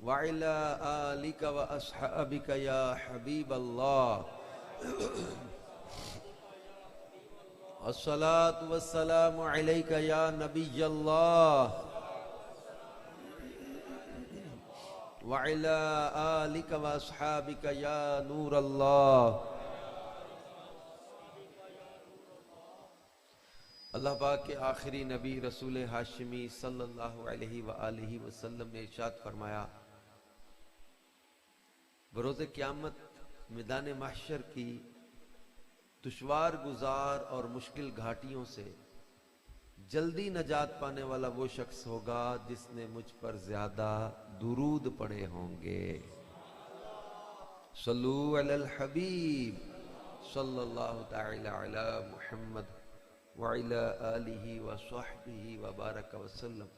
वअला आलिका व अस्हाबिका या हबीब अल्लाह। अस्सलातु वस्सलामु अलैका या नबी अल्लाह वअला आलिका व अस्हाबिका या नूर अल्लाह। अल्लाह पाक के आखिरी नबी रसूल हाशिमी सल्लल्लाहु अलैहि व आलिहि वसल्लम ने इरशाद फरमाया, बरोज़े क़यामत मैदान महशर की दुश्वार गुजार और मुश्किल घाटियों से जल्दी नजात पाने वाला वो शख्स होगा जिसने मुझ पर ज्यादा दुरूद पढ़े होंगे। सल्लू अलल हबीब सल्लल्लाहु तआला अला मुहम्मद वअला आलिहि व सहबिहि व बारक वसल्लम।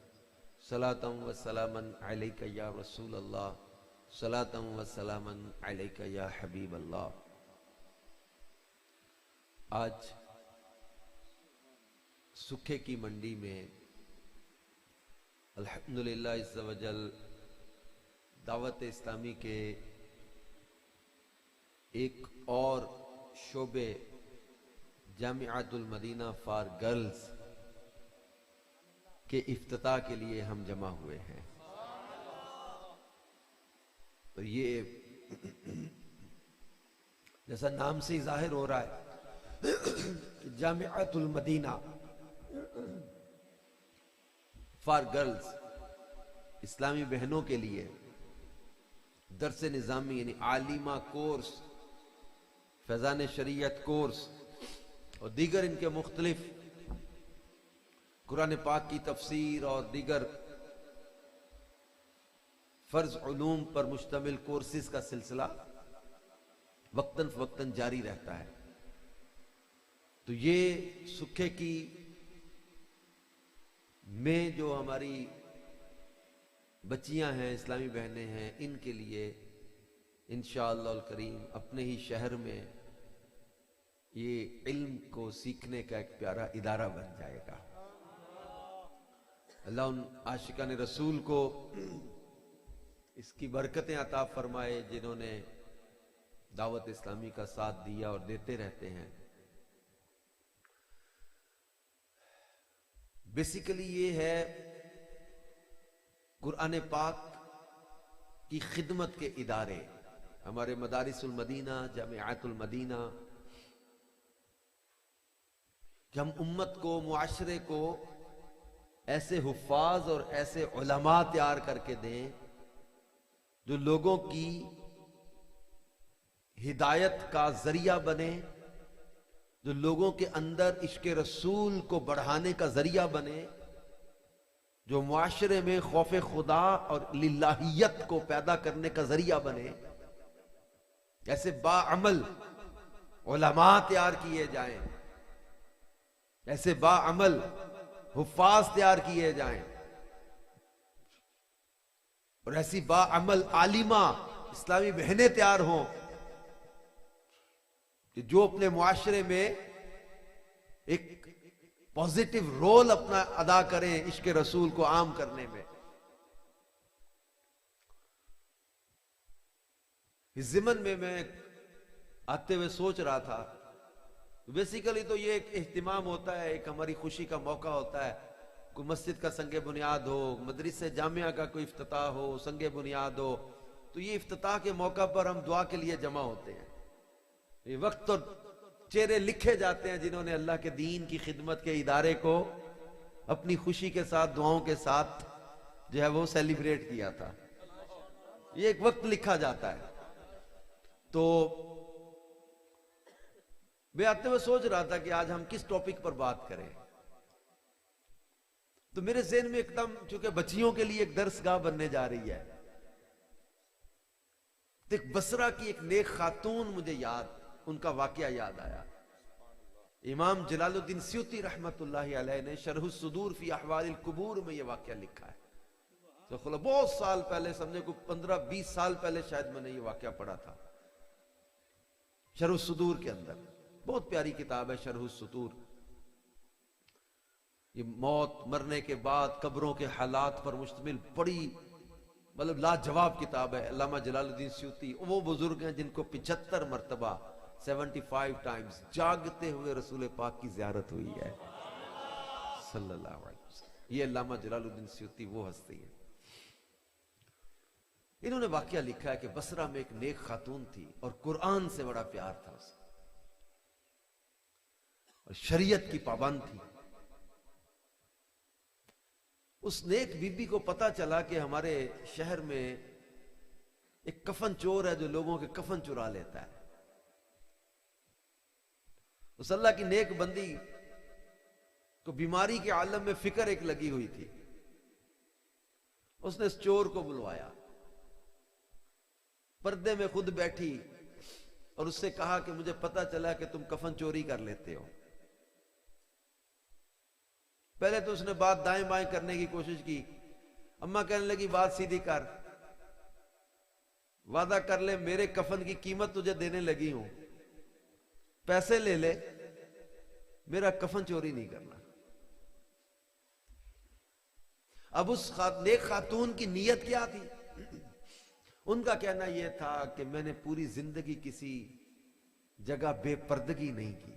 सलातम व सलामन अलैका या रसूल अल्लाह, सलातम व सलामन अलैका या हबीब अल्लाह। आज सुखे की मंडी में अल्हम्दुलिल्लाह इज़्ज़ा वजल दावत इस्लामी के एक और शोबे जामिअतुल मदीना फॉर गर्ल्स के इफ्तिताह के लिए हम जमा हुए हैं। तो ये जैसा नाम से ही जाहिर हो रहा है जामिअतुल मदीना फॉर गर्ल्स, इस्लामी बहनों के लिए दरस निज़ामी यानी आलिमा कोर्स, फैज़ान शरीयत कोर्स और दीगर इनके मुख्तलिफ कुरान पाक की तफसीर और दीगर फर्ज उलूम पर मुश्तमिल कोर्सेज का सिलसिला वक्तन फवक्तन जारी रहता है। तो ये सुखे की में जो हमारी बच्चियां हैं, इस्लामी बहनें हैं, इनके लिए इंशाअल्लाह करीम अपने ही शहर में ये इल्म को सीखने का एक प्यारा इदारा बन जाएगा। अल्लाह उन आशिकान रसूल को इसकी बरकतें अता फरमाए जिन्होंने दावत इस्लामी का साथ दिया और देते रहते हैं। बेसिकली ये है कुरान पाक की खिदमत के इदारे, हमारे मदारिसुल मदीना, जामिअतुल मदीना, कि हम उम्मत को, मुआशरे को ऐसे हुफ्फाज और ऐसे उलमा तैयार करके दें जो लोगों की हिदायत का जरिया बने, जो लोगों के अंदर इश्क रसूल को बढ़ाने का जरिया बने, जो मुआशरे में खौफ खुदा और लिल्लाहियत को पैदा करने का जरिया बने। ऐसे बाअमल उलमा तैयार किए जाएं, ऐसे बाअमल हुफ्फाज तैयार किए जाएं और ऐसी बाअमल आलिमा इस्लामी बहनें तैयार हों कि जो अपने मुआशरे में एक पॉजिटिव रोल अपना अदा करें इश्क रसूल को आम करने में। इस ज़िमन में मैं आते हुए सोच रहा था, बेसिकली तो ये एक इह्तिमाम होता है, एक हमारी खुशी का मौका होता है। कोई मस्जिद का संगे बुनियाद हो, मदरसे जामिया का कोई इफ्तिताह हो, संगे बुनियाद हो, तो ये इफ्तिताह के मौका पर हम दुआ के लिए जमा होते हैं। ये वक्त तो चेहरे लिखे जाते हैं जिन्होंने अल्लाह के दीन की खिदमत के इदारे को अपनी खुशी के साथ, दुआओं के साथ जो है वो सेलिब्रेट किया था। ये एक वक्त लिखा जाता है। तो मैं आते हुए सोच रहा था कि आज हम किस टॉपिक पर बात करें। तो मेरे ज़हन में एकदम, चूंकि बच्चियों के लिए एक दर्सगाह बनने जा रही है, तो एक बसरा की एक नेक खातून मुझे उनका वाकया याद आया। इमाम जलालुद्दीन स्यूती रहमतुल्लाहि अलैह ने शरह सुदूर फी अहवालिल कुबूर में यह वाकया लिखा है। तो बहुत साल पहले, समझे को 15-20 साल पहले शायद मैंने ये वाकया पढ़ा था। शरह सुदूर के अंदर बहुत प्यारी किताब है शरह सुदूर। ये मौत, मरने के बाद कब्रों के हालात पर मुश्तमिल बड़ी मतलब लाजवाब किताब है। अल्लामा जलालुद्दीन सयूती वो बुजुर्ग हैं जिनको 75 मरतबा 75 टाइम्स जागते हुए रसूल पाक की ज़ियारत हुई है सल्लल्लाहु अलैहि वसल्लम। ये अल्लामा जलालुद्दीन सयूती वो हस्ती है। इन्होंने वाकया लिखा है कि बसरा में एक नेक खातून थी और कुरान से बड़ा प्यार था उसे और शरीयत की पाबंद थी। उस नेक बीबी को पता चला कि हमारे शहर में एक कफन चोर है जो लोगों के कफन चुरा लेता है। उस अल्लाह की नेक बंदी को बीमारी के आलम में फिक्र एक लगी हुई थी। उसने इस चोर को बुलवाया, पर्दे में खुद बैठी और उससे कहा कि मुझे पता चला कि तुम कफन चोरी कर लेते हो। पहले तो उसने बात दाएं बाएं करने की कोशिश की। अम्मा कहने लगी बात सीधी कर, वादा कर ले मेरे कफन की कीमत तुझे देने लगी हूं, पैसे ले ले, मेरा कफन चोरी नहीं करना। अब उस नेक खातून की नीयत क्या थी? उनका कहना यह था कि मैंने पूरी जिंदगी किसी जगह बेपर्दगी नहीं की,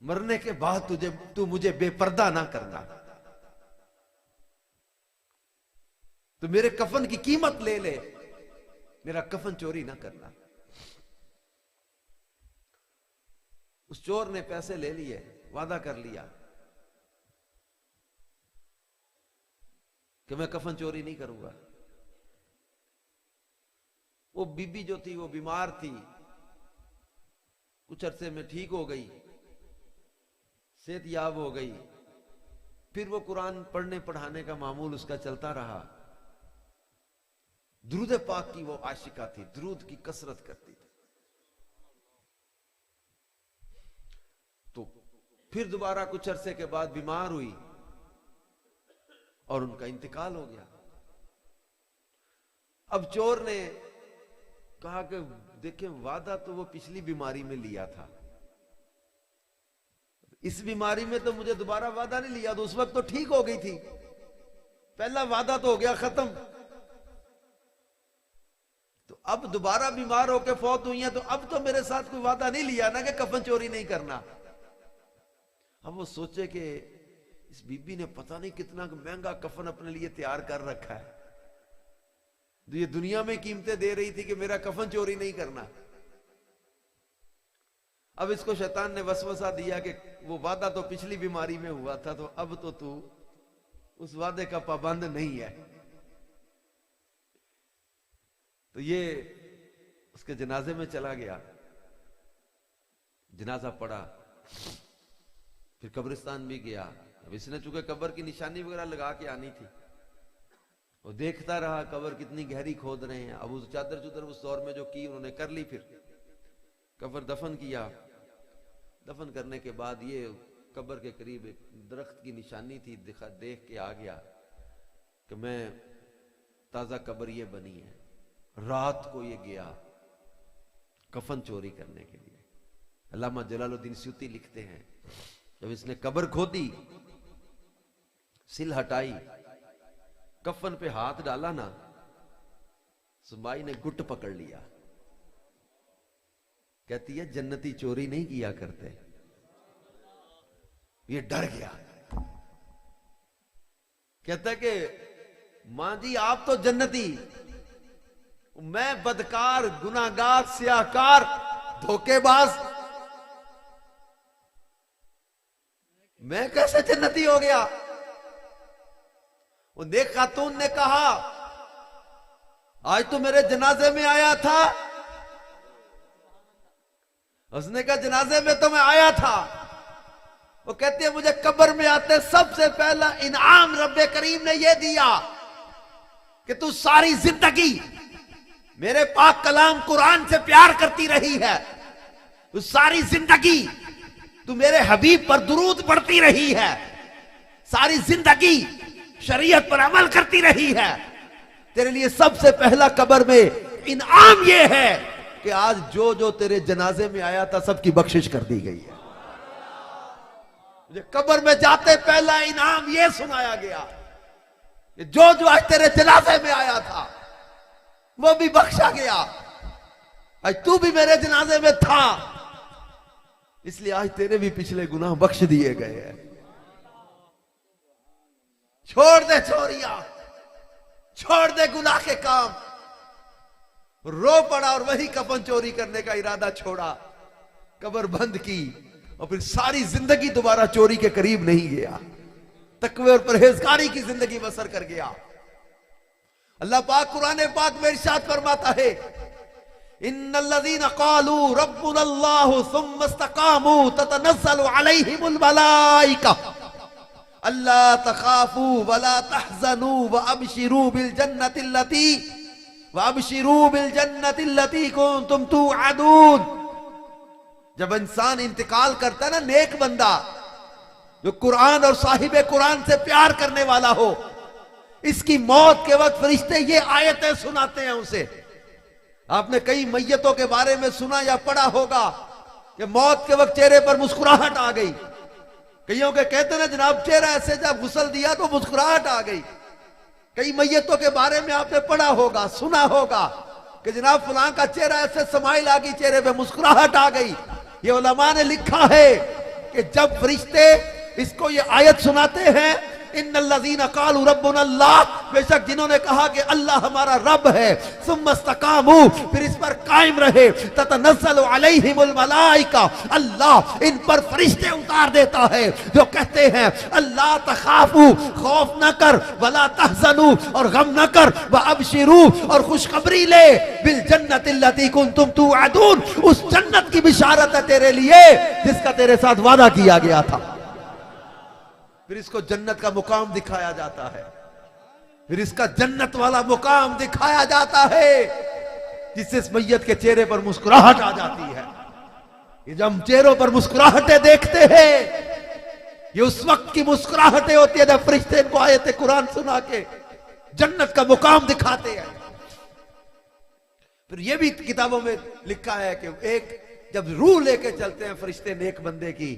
मरने के बाद तू मुझे बेपर्दा ना करना, तो मेरे कफन की कीमत ले ले, मेरा कफन चोरी ना करना। उस चोर ने पैसे ले लिए, वादा कर लिया कि मैं कफन चोरी नहीं करूंगा। वो बीबी जो थी वो बीमार थी, कुछ अरसे में ठीक हो गई, सेहतयाब हो गई। फिर वो कुरान पढ़ने पढ़ाने का मामूल उसका चलता रहा। दुरूद पाक की वो आशिका थी, दुरूद की कसरत करती थी। तो फिर दोबारा कुछ अरसे के बाद बीमार हुई और उनका इंतकाल हो गया। अब चोर ने कहा कि देखें, वादा तो वो पिछली बीमारी में लिया था, इस बीमारी में तो मुझे दोबारा वादा नहीं लिया, तो उस वक्त तो ठीक हो गई थी, पहला वादा तो हो गया खत्म, तो अब दोबारा बीमार होकर फौत हुई है, तो अब तो मेरे साथ कोई वादा नहीं लिया ना कि कफन चोरी नहीं करना। अब वो सोचे कि इस बीबी ने पता नहीं कितना महंगा कफन अपने लिए तैयार कर रखा है, तो ये दुनिया में कीमतें दे रही थी कि मेरा कफन चोरी नहीं करना। अब इसको शैतान ने वसवसा दिया कि वो वादा तो पिछली बीमारी में हुआ था, तो अब तो तू उस वादे का पाबंद नहीं है। तो ये उसके जनाजे में चला गया, जनाजा पड़ा, फिर कब्रिस्तान भी गया। अब इसने चूंकि कब्र की निशानी वगैरह लगा के आनी थी, वो देखता रहा कब्र कितनी गहरी खोद रहे हैं। अब उस चादर चुदर उस दौर में जो की उन्होंने कर ली, फिर कब्र दफन किया। दफन करने के बाद ये कब्र के करीब एक दरख्त की निशानी थी, देख के आ गया कि मैं ताजा कब्र ये बनी है। रात को ये गया कफन चोरी करने के लिए। अल्लामा जलालुद्दीन सयूती लिखते हैं, जब इसने कब्र खोदी, सिल हटाई, कफन पे हाथ डाला ना, सुमाई ने गुट पकड़ लिया। कहती है जन्नती चोरी नहीं किया करते। ये डर गया, कहता है कि मां जी आप तो जन्नती, मैं बदकार, गुनाहगार, सियाकार, धोखेबाज, मैं कैसे जन्नती हो गया? वो नेक खातून ने कहा आज तो मेरे जनाजे में आया था। उसने कहा जनाजे में तो मैं आया था। वो कहते हैं मुझे कब्र में आते सबसे पहला इनाम रब्बे करीम ने यह दिया कि तू सारी जिंदगी मेरे पाक कलाम कुरान से प्यार करती रही है, तू सारी जिंदगी तू मेरे हबीब पर दुरूद पढ़ती रही है, सारी जिंदगी शरीयत पर अमल करती रही है। तेरे लिए सबसे पहला कब्र में इनाम यह है कि आज जो जो तेरे जनाजे में आया था सबकी बख्शिश कर दी गई है। मुझे कब्र में जाते पहला इनाम यह सुनाया गया जो जो आज तेरे जनाजे में आया था वो भी बख्शा गया। आज तू भी मेरे जनाजे में था, इसलिए आज तेरे भी पिछले गुनाह बख्श दिए गए हैं। छोड़ दे चोरियां, छोड़ दे गुनाह के काम। रो पड़ा और वही कफन चोरी करने का इरादा छोड़ा, कब्र बंद की और फिर सारी जिंदगी दोबारा चोरी के करीब नहीं गया। तकवे और परहेजगारी की जिंदगी बसर कर गया। अल्लाह पाक कुरान पाक में इरशाद फरमाता है, इन्नल्लज़ीना क़ालू रब्बुनल्लाहु सुम्मा इस्तक़ामू ततनज़्ज़लु अलैहिमुल मलाइका अल्ला तखाफू वला तहज़नू व अबशिरू बिल जन्नति लती कुंतुम तुअदून। जब इंसान इंतकाल करता है ना, नेक बंदा जो कुरान और साहिब कुरान से प्यार करने वाला हो, इसकी मौत के वक्त फरिश्ते ये आयतें सुनाते हैं उसे। आपने कई मैयतों के बारे में सुना या पढ़ा होगा कि मौत के वक्त चेहरे पर मुस्कुराहट आ गई। कईयों के कहते ना जनाब चेहरा ऐसे जब गुसल दिया तो मुस्कुराहट आ गई। कई मैयतों के बारे में आपने पढ़ा होगा, सुना होगा कि जनाब फलां का चेहरा ऐसे समाइल आ गई, चेहरे पे मुस्कुराहट आ गई। ये उलमा ने लिखा है कि जब फरिश्ते इसको ये आयत सुनाते हैं, इन्नल्लज़ीना क़ालू रब्बुनल्लाह, बेशक जिन्होंने कहा कि अल्लाह हमारा रब है, सुम्मा इस्तक़ामू, फिर इस पर कायम रहे, ततनज़्ज़लु अलैहिमुल मलाइका, अल्लाह इन पर फरिश्ते उतार देता है जो कहते हैं अल्लाह तखाफू, खौफ न कर, वला तहज़नू, और गम न कर, व अबशिरू, और खुशखबरी ले, बिल जन्नति लती कुंतुम तुअदून, उस जन्नत की बिशारत है तेरे लिए जिसका तेरे साथ वादा किया गया था। फिर इसको जन्नत का मुकाम दिखाया जाता है, फिर इसका जन्नत वाला मुकाम दिखाया जाता है जिससे इस मैयत के चेहरे पर मुस्कुराहट आ जाती है। ये जब हम चेहरों पर मुस्कुराहटें देखते हैं, ये उस वक्त की मुस्कुराहटें होती है जब फरिश्ते इनको आयत कुरान सुना के जन्नत का मुकाम दिखाते हैं। फिर ये भी किताबों में लिखा है कि एक जब रूह लेके चलते हैं फरिश्ते नेक बंदे की,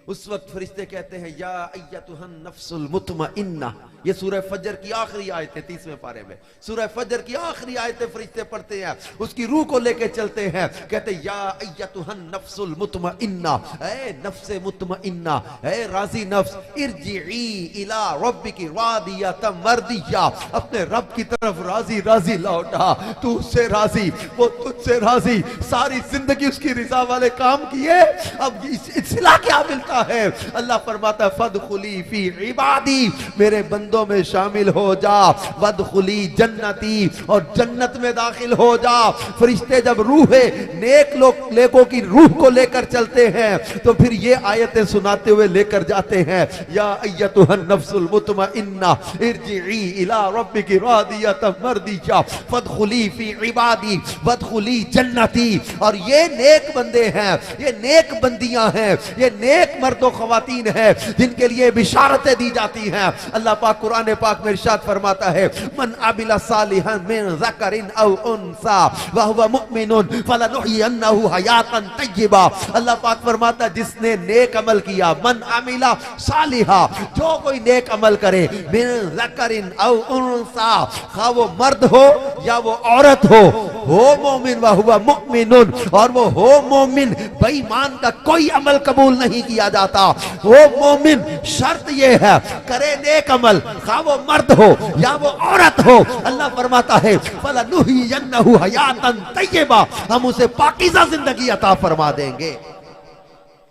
उस वक्त फरिश्ते कहते हैं या अय्यतुहन नफ्सुल मुतमइन्ना। ये सूरह फजर की आखिरी आयत है, 30वें पारे में सूरह फजर की आखिरी आयतें फरिश्ते पढ़ते हैं, उसकी रूह को लेके चलते हैं, कहते हैं या अय्यतुहन नफ्सुल मुतमइन्ना, ऐ नफ्से मुतमइन्ना, ऐ राजी नफ्स, इरजिई इला रब्बिकी रादियतम मर्दिया, अपने रब की तरफ राजी राजी लौटा। तू उससे राजी, वो तुझसे राजी, सारी जिंदगी उसकी रिजा वाले काम किए, अब इस्ला क्या मिलता है? अल्लाह फरमाता है फदखुली फी इबादी, मेरे बंदों में शामिल हो जा, वदखुली जन्नती, और जन्नत में दाखिल हो जा। फरिश्ते जब रूहे नेकों की रूह को लेकर चलते हैं तो फिर ये आयतें सुनाते हुए लेकर जाते हैं, या अय्यतुहन नफ्सुल मुतमइन्ना इरजिई इला रब्बिकी रादियतम मर्दिया फदखुली फी इबादी वदखुली जन्नती। और ये नेक बंदे हैं, ये नेक बंदियां हैं, ये नेक मर्दों खवातीन है जिनके लिए बिशारतें दी जाती हैं। अल्लाह पाक कुरान पाक में इरशाद फरमाता है, मन अमिला सालिहन मिन ज़करिन औ उन्सा व हुवा मुमिनुन फलनुहयिन्नहु हयातन तय्यिबा। अल्लाह पाक फरमाता है जिसने नेक अमल किया, मन अमिला सालिहा, जो कोई नेक अमल करे, मिन ज़करिन औ उन्सा, खा वो मर्द हो या वो औरत हो मोमिन व हुवा मुमिनुन, और वो हो मोमिन, बेईमान का कोई अमल कबूल नहीं किया जाता। वो मोमिन शर्त ये है करे नेक अमल, खा वो मर्द हो या वो औरत हो। अल्लाह फरमाता है फलनुहयिन्नहु हयातन तय्यिबा, हम उसे पाकीज़ा जिंदगी अता फरमा देंगे।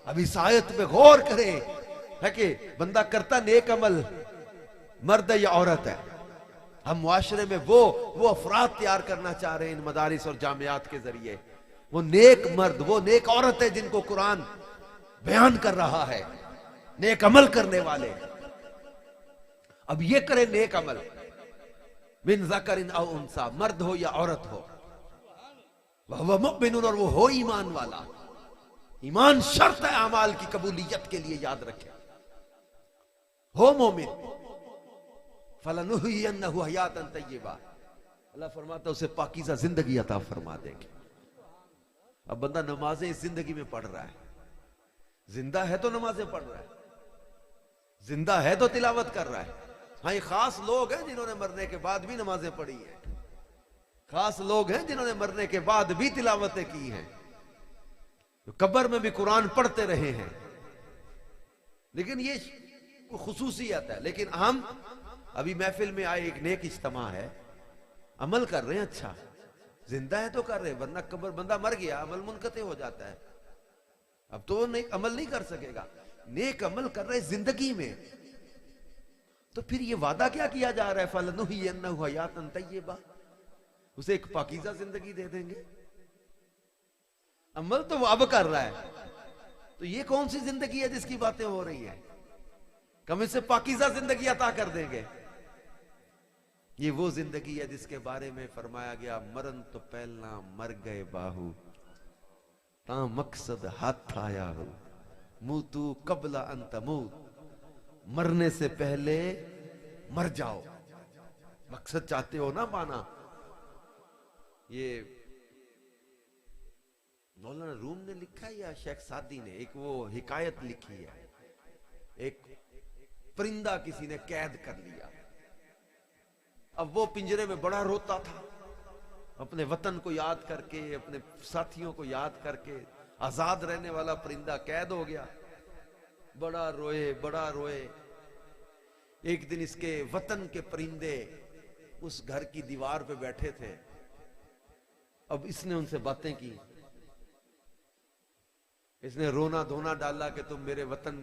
अब इस आयत में गौर करें है कि बंदा करता नेक अमल, मर्द या औरत है। हम मुआशरे में वो अफराद तैयार करना चाह रहे हैं इन मदारिस और जामियात के जरिए, वो नेक मर्द, वो नेक औरत है जिनको कुरान बयान कर रहा है, नेक अमल करने वाले। अब ये करे नेक अमल, मिन ज़करिन औ उन्सा, मर्द हो या औरत हो, वह मुमिनुन, और वो हो ईमान वाला। ईमान शर्त है अमाल की कबूलियत के लिए, याद रखें। हो मोमिन, फलनुहयिन्नहु हयातन तय्यिबा, अल्लाह फरमाता उसे पाकीज़ा जिंदगी अता फरमा देंगे। अब बंदा नमाजें इस जिंदगी में पढ़ रहा है, जिंदा है तो नमाजें पढ़ रहा है, जिंदा है तो तिलावत कर रहा है, हाँ, ये खास लोग हैं जिन्होंने मरने के बाद भी नमाजें पढ़ी हैं, खास लोग हैं जिन्होंने मरने के बाद भी तिलावतें की हैं, तो कब्र में भी कुरान पढ़ते रहे हैं। लेकिन ये खुसूसियत है। लेकिन हम अभी महफिल में आए, एक नेक इज्तिमा है, अमल कर रहे हैं, अच्छा जिंदा है तो कर रहे हैं, वरना कब्र, बंदा मर गया अमल मुनकते हो जाता है, अब तो नेक अमल नहीं कर सकेगा। नेक अमल कर रहे जिंदगी में, तो फिर ये वादा क्या किया जा रहा है, फलनुहियन्नहु हयातन तय्यबा, उसे एक पाकीज़ा जिंदगी दे देंगे। अमल तो वो अब कर रहा है, तो ये कौन सी जिंदगी है जिसकी बातें हो रही है? कम इसे पाकीज़ा जिंदगी अता कर देंगे। ये वो जिंदगी है जिसके बारे में फरमाया गया, मरन तो पहलना मर गए बाहू, ता मकसद हाथ आया हो, मुतू कबला अंतमूत, मरने से पहले मर जाओ, मकसद चाहते हो ना पाना। ये मौलाना रूम ने लिखा है या शेख सादी ने, एक वो हिकायत लिखी है, एक परिंदा किसी ने कैद कर लिया। अब वो पिंजरे में बड़ा रोता था, अपने वतन को याद करके, अपने साथियों को याद करके। आजाद रहने वाला परिंदा कैद हो गया, बड़ा रोए बड़ा रोए। एक दिन इसके वतन के परिंदे उस घर की दीवार पे बैठे थे। अब इसने उनसे बातें की, इसने रोना धोना डाला कि तुम मेरे वतन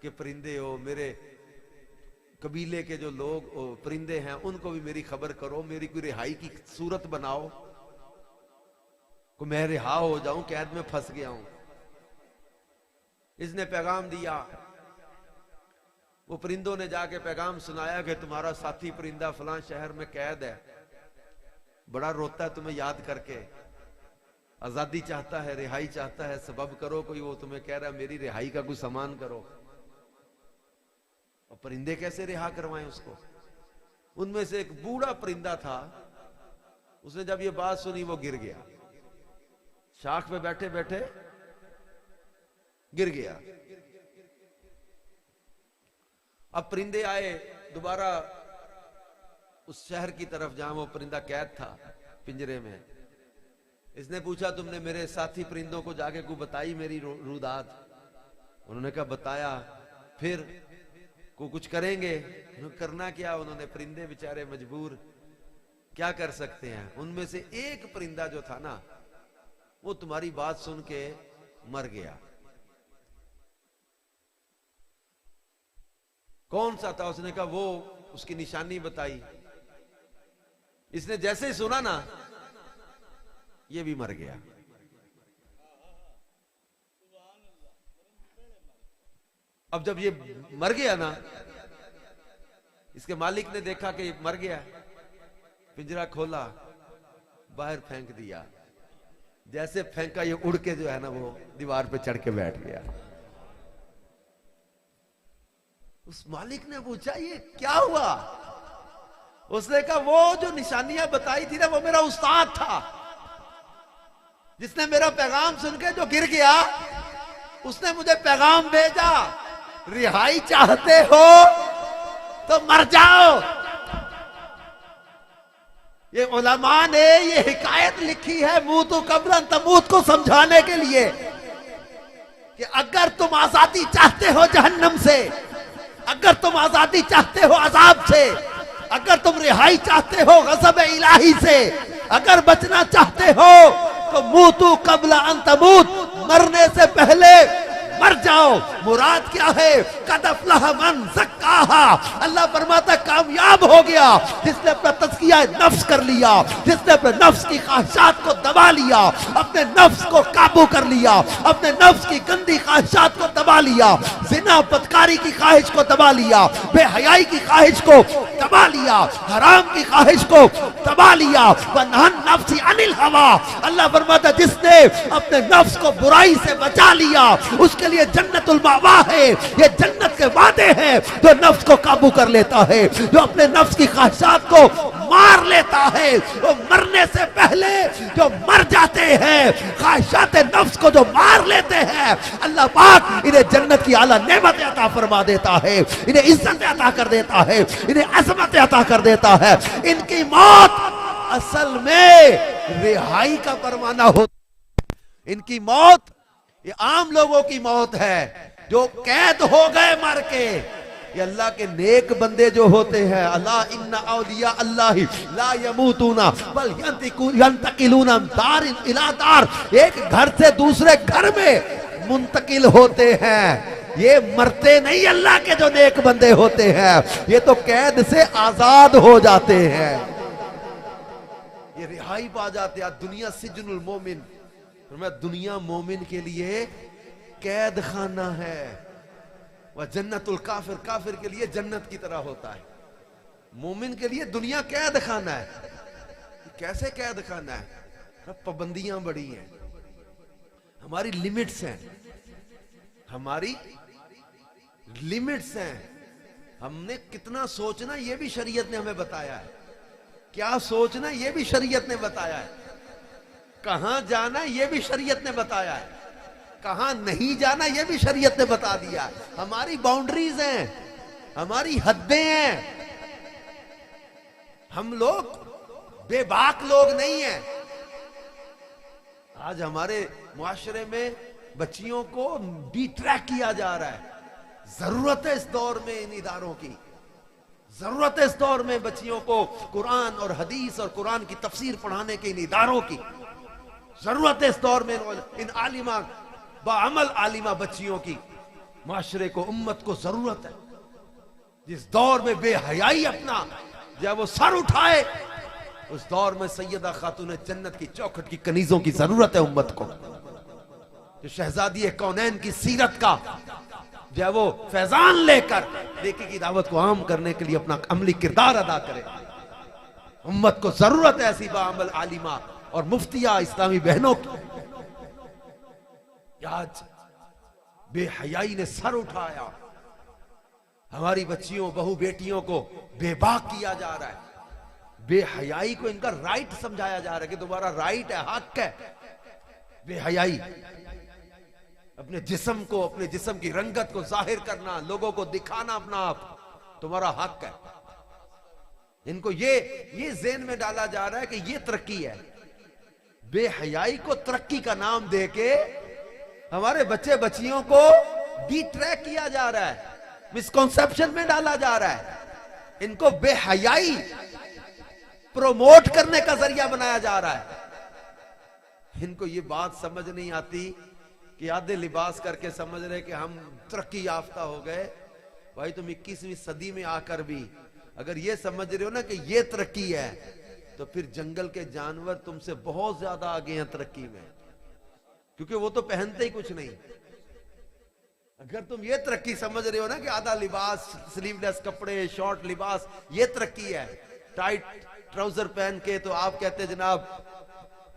के परिंदे हो, मेरे कबीले के जो लोग परिंदे हैं उनको भी मेरी खबर करो, मेरी कोई रिहाई की सूरत बनाओ, को मैं रिहा हो जाऊं, कैद में फंस गया हूं। इसने पैगाम दिया, वो परिंदों ने जाके पैगाम सुनाया कि तुम्हारा साथी परिंदा फलां शहर में कैद है, बड़ा रोता है तुम्हें याद करके, आजादी चाहता है, रिहाई चाहता है, सबब करो कोई, वो तुम्हें कह रहा है मेरी रिहाई का कुछ सामान करो। और परिंदे कैसे रिहा करवाएं उसको? उनमें से एक बूढ़ा परिंदा था, उसने जब ये बात सुनी वो गिर गया, शाख पे बैठे बैठे गिर गया। अब परिंदे आए दोबारा उस शहर की तरफ जहां वो परिंदा कैद था पिंजरे में। इसने पूछा तुमने मेरे साथी परिंदों को जाके को बताई मेरी रुदात? उन्होंने कहा बताया। फिर को कुछ करेंगे? करना क्या, उन्होंने परिंदे बेचारे मजबूर, क्या कर सकते हैं। उनमें से एक परिंदा जो था ना, वो तुम्हारी बात सुन के मर गया। कौन सा था? उसने कहा वो, उसकी निशानी बताई। इसने जैसे ही सुना ना, ये भी मर गया। अब जब ये मर गया ना, इसके मालिक ने देखा कि मर गया, पिंजरा खोला, बाहर फेंक दिया। जैसे फेंका, ये उड़ के जो है ना वो दीवार पे चढ़ के बैठ गया। उस मालिक ने पूछा ये क्या हुआ? उसने कहा वो जो निशानियां बताई थी ना, वो मेरा उस्ताद था, जिसने मेरा पैगाम सुन के जो गिर गया, उसने मुझे पैगाम भेजा, रिहाई चाहते हो तो मर जाओ। ये उलमा ने ये हिकायत लिखी है मूतू कब्रन तमूत को समझाने के लिए कि अगर तुम आजादी चाहते हो जहन्नम से, अगर तुम आजादी चाहते हो अजाब से, अगर तुम रिहाई चाहते हो गज़ब इलाही से, अगर बचना चाहते हो तो मूतू कब्ला अन तमूत, मरने से पहले मर जाओ। मुराद क्या है? कद अफ़लह मन ज़क्काहा। अल्लाह फरमाता कामयाब हो गया जिसने अपना तज़किया नफ्स कर लिया, जिसने अपने नफ्स की ख्वाहिशात को दबा लिया, अपने नफ्स को काबू कर लिया, अपने नफ्स की गंदी ख्वाहिशात को दबा लिया, ज़िना बदकारी की ख्वाहिश को दबा लिया, बेहयाई की ख्वाहिश को दबा लिया, हराम की ख्वाहिश को दबा लिया। वनहन नफ्सी अनिल हवा। अल्लाह फरमाता जिसने अपने नफ्स को बुराई से बचा लिया, उसके लिए ये जन्नतुल मावा है, ये जन्नत के वादे हैं। जो नफ्स को काबू कर लेता है, जो अपने नफ्स की ख्वाहिशात को मार लेता है, वो मरने से पहले जो मर जाते हैं, ख्वाहिशात नफ्स को जो मार लेते हैं, अल्लाह पाक इन्हें जन्नत की आला नेमत अता फरमा देता है, इन्हें इज्जत अता कर देता है, इन्हें अजमत अता कर देता है। इनकी मौत असल में रिहाई का परवाना हो। इनकी मौत ये आम लोगों की मौत है जो कैद हो गए मर के। ये अल्लाह के नेक बंदे जो होते हैं, अल्लाह इन्ना औलिया अल्लाह ला यमूतूना बल यंतकिलूना दारिन इला दार, एक घर से दूसरे घर में मुंतकिल होते हैं। ये मरते नहीं, अल्लाह के जो नेक बंदे होते हैं ये तो कैद से आजाद हो जाते हैं, ये रिहाई पा जाते हैं। दुनिया सिजनुल मोमिन, मैं दुनिया मोमिन के लिए कैद खाना है, वह जन्नतुल काफिर, काफिर के लिए जन्नत की तरह होता है। मोमिन के लिए दुनिया कैद खाना है। कैसे कैद खाना है? पाबंदियां बड़ी हैं, हमारी लिमिट्स हैं, हमारी लिमिट्स हैं। हमने कितना सोचना ये भी शरीयत ने हमें बताया है, क्या सोचना ये भी शरीयत ने बताया है, कहां जाना ये भी शरीयत ने बताया है, कहां नहीं जाना ये भी शरीयत ने बता दिया। हमारी बाउंड्रीज हैं, हमारी हदें हैं। हम लोग बेबाक लोग नहीं हैं। आज हमारे मुआशरे में बच्चियों को डिट्रैक किया जा रहा है। जरूरत है इस दौर में इन इदारों की, जरूरत है इस दौर में बच्चियों को कुरान और हदीस और कुरान की तफसीर पढ़ाने के इन इदारों की जरूरत है इस दौर में। इन आलिमा बाअमल आलिमा बच्चियों की माशरे को, उम्मत को जरूरत है। जिस दौर में बेहयाई अपना जब वो सर उठाए, उस दौर में सैयदा खातून जन्नत की चौखट की कनीजों की जरूरत है उम्मत को, जो शहजादी कौनैन की सीरत का जो वो फैजान लेकर नेकी की दावत को आम करने के लिए अपना अमली किरदार अदा करे। उम्मत को जरूरत है ऐसी बाअमल आलिमा और मुफ्तिया इस्लामी बहनों की। आज बेहयाई ने सर उठाया, हमारी बच्चियों बहू बेटियों को बेबाक किया जा रहा है। बेहयाई को इनका राइट समझाया जा रहा है कि तुम्हारा राइट है, हक है। बेहयाई अपने जिस्म को, अपने जिस्म की रंगत को जाहिर करना, लोगों को दिखाना अपना आप, तुम्हारा हक है। इनको ये ज़हन में डाला जा रहा है कि ये तरक्की है। बेहयाई को तरक्की का नाम देके हमारे बच्चे बच्चियों को डिट्रैक किया जा रहा है, मिसकॉन्सेप्शन में डाला जा रहा है। इनको बेहयाई प्रोमोट करने का जरिया बनाया जा रहा है। इनको ये बात समझ नहीं आती कि आधे लिबास करके समझ रहे कि हम तरक्की याफ्ता हो गए। भाई तुम 21वीं सदी में आकर भी अगर ये समझ रहे हो ना कि ये तरक्की है, तो फिर जंगल के जानवर तुमसे बहुत ज्यादा आगे हैं तरक्की में, क्योंकि वो तो पहनते ही कुछ नहीं। अगर तुम ये तरक्की समझ रहे हो ना कि आधा लिबास, स्लीवलेस कपड़े, शॉर्ट लिबास, ये तरक्की है, टाइट ट्राउजर पहन के तो आप कहते जनाब,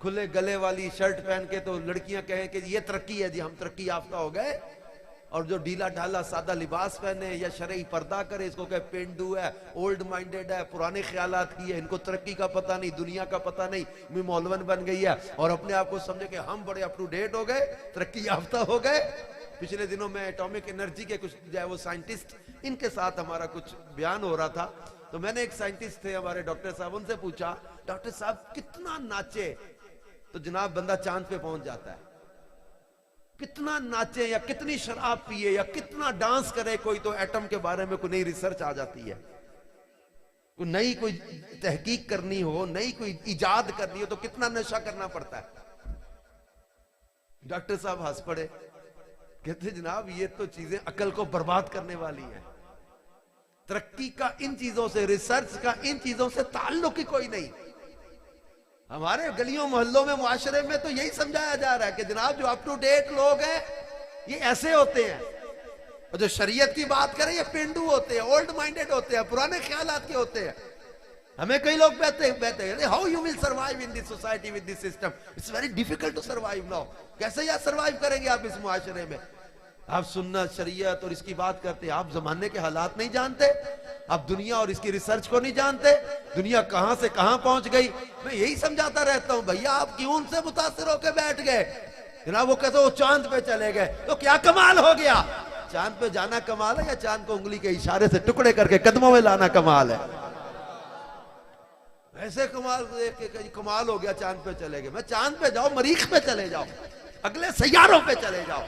खुले गले वाली शर्ट पहन के तो लड़कियां कहें कि ये तरक्की है जी, हम तरक्की याफ्ता हो गए। और जो ढीला ढाला सादा लिबास पहने या शरई पर्दा करे, इसको कहे पेंडू है, ओल्ड माइंडेड है, पुराने ख्यालात की है, इनको तरक्की का पता नहीं, दुनिया का पता नहीं, मैं मौलवन बन गई है और अपने आप को समझे कि हम बड़े अप टू डेट हो गए, तरक्की याफ्ता हो गए। पिछले दिनों में एटॉमिक एनर्जी के कुछ जो है वो साइंटिस्ट, इनके साथ हमारा कुछ बयान हो रहा था, तो मैंने एक साइंटिस्ट थे हमारे डॉक्टर साहब, उनसे पूछा डॉक्टर साहब कितना नाचे तो जनाब बंदा चांद पे पहुंच जाता है, कितना नाचे या कितनी शराब पिए या कितना डांस करे कोई, तो एटम के बारे में कोई नई रिसर्च आ जाती है, कोई नई कोई तहकीक करनी हो, नई कोई इजाद करनी हो तो कितना नशा करना पड़ता है। डॉक्टर साहब हंस पड़े, कहते जनाब ये तो चीजें अकल को बर्बाद करने वाली है। तरक्की का इन चीजों से, रिसर्च का इन चीजों से ताल्लुक ही कोई नहीं। हमारे गलियों मोहल्लों में, मुआशरे में तो यही समझाया जा रहा है कि जनाब जो अप टू डेट लोग हैं ये ऐसे होते हैं, और जो शरीयत की बात करें ये पेंडू होते हैं, ओल्ड माइंडेड होते हैं, पुराने ख्यालात के होते हैं। हमें कई लोग कहते हैं how you will survive in this society with this system, it's very difficult to survive now. कैसे यार सर्वाइव करेंगे आप इस मुआशरे में? आप सुन्नत शरीयत और इसकी बात करते, आप जमाने के हालात नहीं जानते, आप दुनिया और इसकी रिसर्च को नहीं जानते, दुनिया कहां से कहां पहुंच गई। मैं यही समझाता रहता हूं, भैया आप क्यों उनसे मुतासिर होकर बैठ गए। जनाब वो कहते वो चांद पे चले गए, तो क्या कमाल हो गया। चांद पे जाना कमाल है या चांद को उंगली के इशारे से टुकड़े करके कदमों में लाना कमाल है। ऐसे कमाल देख के कमाल हो गया, चांद पे चले गए। मैं चांद पे जाओ, मरीख पे चले जाओ, अगले सैयारों पे चले जाओ,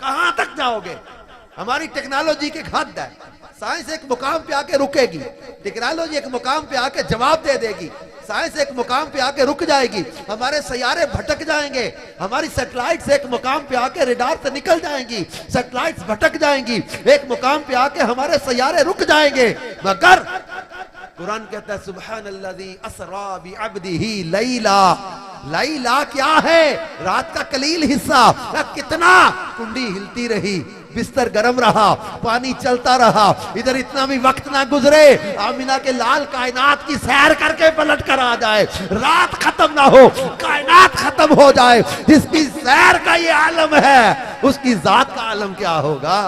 कहां तक जाओगे। हमारी टेक्नोलॉजी की हद है, साइंस एक मुकाम पे आके रुकेगी, टेक्नोलॉजी एक मुकाम पे आके जवाब दे देगी, साइंस एक मुकाम पे आके रुक जाएगी, हमारे सैयारे भटक जाएंगे, हमारी सैटेलाइट्स एक मुकाम पे आके रडार से निकल जाएंगी, सैटेलाइट्स भटक जाएंगी, एक मुकाम पे आके हमारे सैयारे रुक जाएंगे। मगर कुरान कहता है सुब्हानल्लज़ी असरा बिअब्दिही लैला। लैला क्या है? रात का कलील हिस्सा। कितना कुंडी हिलती रही, बिस्तर गर्म रहा, पानी चलता रहा, इधर इतना भी वक्त ना गुजरे आमिना के लाल कायनात की सैर करके पलट कर आ जाए, रात खत्म ना हो, कायनात खत्म हो जाए, जिसकी सैर का ये आलम है उसकी जात का आलम क्या होगा।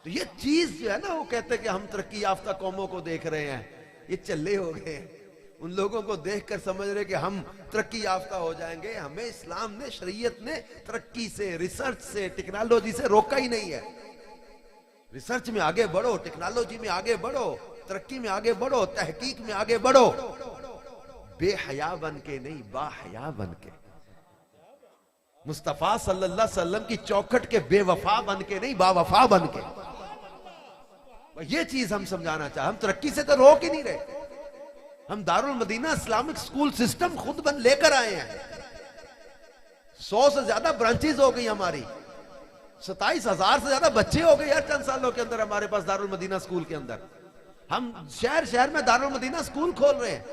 तो ये चीज जो है ना, वो कहते हैं कि हम तरक्की याफ्ता कौमों को देख रहे हैं, ये चल्ले हो गए। उन लोगों को देखकर समझ रहे कि हम तरक्की याफ्ता हो जाएंगे। हमें इस्लाम ने, शरीयत ने तरक्की से, रिसर्च से, टेक्नोलॉजी से रोका ही नहीं है। रिसर्च में आगे बढ़ो, टेक्नोलॉजी में आगे बढ़ो, तरक्की में आगे बढ़ो, तहकीक में आगे बढ़ो, बेहया बन के नहीं, बाहया बन के। मुस्तफा सल्लल्लाहु अलैहि वसल्लम की चौखट के बेवफा बन के नहीं, बावफा बन के। ये चीज हम समझाना चाहे। हम तरक्की से तो रोक ही नहीं रहे। हम Darul Madina Islamic school system खुद बन लेकर आए हैं। 100 से ज्यादा ब्रांचेज हो गई हमारी, 27,000 से ज्यादा बच्चे हो गए यार चंद सालों के अंदर हमारे पास दारुल मदीना स्कूल के अंदर। हम शहर शहर में दारुल मदीना स्कूल खोल रहे हैं।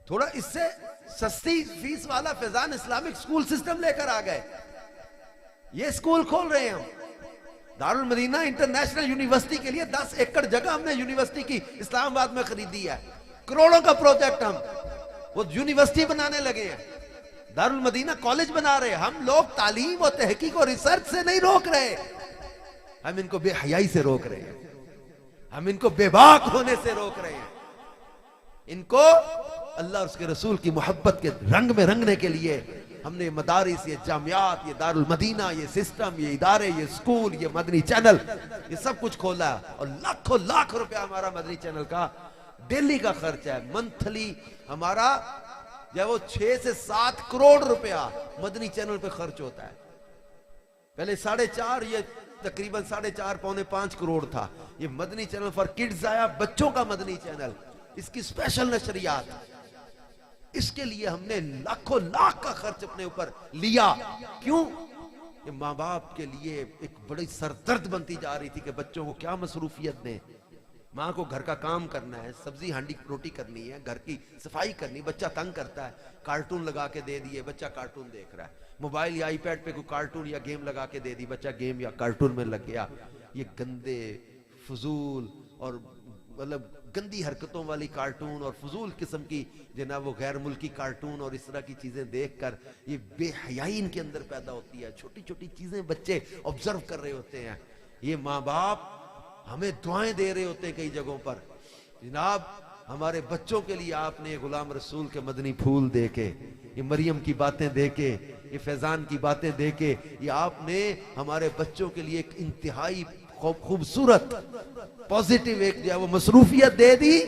थोड़ा इससे सस्ती फीस वाला फैजान इस्लामिक स्कूल सिस्टम लेकर आ गए, ये स्कूल खोल रहे हैं हम। दारुल मदीना इंटरनेशनल यूनिवर्सिटी के लिए 10 एकड़ जगह हमने यूनिवर्सिटी की इस्लामाबाद में खरीदी है। करोड़ों का प्रोजेक्ट हम वो यूनिवर्सिटी बनाने लगे हैं, दारुल मदीना कॉलेज बना रहे हैं। हम लोग तालीम और तहकीक और रिसर्च से नहीं रोक रहे, हम इनको बेहयाई से रोक रहे हैं, हम इनको बेबाक होने से रोक रहे हैं। इनको अल्लाह और उसके रसूल की मोहब्बत के रंग में रंगने के लिए हमने मदारिस, ये जामियात, ये दारुल मदीना, ये सिस्टम, ये इदारे, ये स्कूल, ये मदनी चैनल, ये सब कुछ खोला है। और लाखों लाख रुपया हमारा मदनी चैनल का डेली का खर्च है। मंथली हमारा जब वो 6 से 7 करोड़ रुपया मदनी चैनल पे खर्च होता है। पहले 4.5, ये तकरीबन 4.5 पौने 5 करोड़ था। ये मदनी चैनल फॉर किड्स आया, बच्चों का मदनी चैनल, इसकी स्पेशल नशरियात, इसके लिए हमने लाखों लाख का खर्च अपने ऊपर लिया। क्यों? ये माँ बाप के लिए एक बड़ी सरदर्द बनती जा रही थी कि बच्चों को क्या मसरूफियत दें। माँ को घर का काम करना है, सब्जी हांडी रोटी करनी है, घर की सफाई करनी, बच्चा तंग करता है, कार्टून लगा के दे दिए, बच्चा कार्टून देख रहा है, मोबाइल या आईपैड पे कोई कार्टून या गेम लगा के दे दी, बच्चा गेम या कार्टून में लग गया। ये गंदे, फजूल और मतलब गंदी हरकतों वाली कार्टून और फजूल किस्म की जनाब वो गैर मुल्की कार्टून और इस तरह की चीजें देखकर ये बेहयाई इनके अंदर पैदा होती है। छोटी छोटी चीजें बच्चे ऑब्जर्व कर रहे होते हैं। ये माँ बाप हमें दुआएं दे रहे होते हैं कई जगहों पर, जनाब हमारे बच्चों के लिए आपने गुलाम रसूल के मदनी फूल देके, ये मरियम की बातें देके, ये फैजान की बातें देके, ये आपने हमारे बच्चों के लिए एक इंतहाई खूबसूरत पॉजिटिव एक जो है वो मसरूफियत दे दी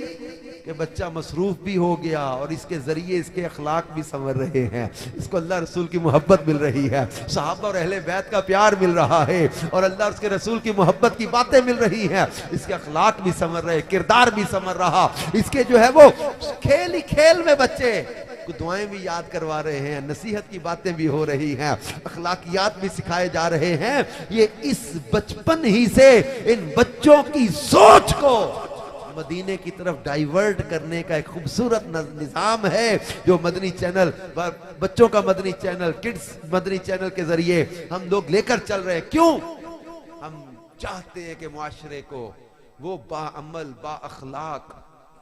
कि बच्चा मसरूफ भी हो गया और इसके जरिए इसके अखलाक भी संवर रहे हैं, इसको अल्लाह रसूल की मोहब्बत मिल रही है, सहाबा और अहले बैत का प्यार मिल रहा है और अल्लाह उसके रसूल की मोहब्बत की बातें मिल रही हैं, इसके अखलाक भी संवर रहे, किरदार भी संवर रहा, इसके जो है वो खेल ही खेल में बच्चे दुआएं भी याद करवा रहे हैं, नसीहत की बातें भी हो रही हैं, अखलाकियात भी सिखाए जा रहे हैं। ये इस बचपन ही से इन बच्चों की सोच को मदीने की तरफ डाइवर्ट करने का एक खूबसूरत निजाम है जो मदनी चैनल, बच्चों का Madani channel, kids Madani channel के जरिए हम लोग लेकर चल रहे हैं। क्यों? हम चाहते हैं कि मुआशरे को वो बाअमल, बाअखलाक,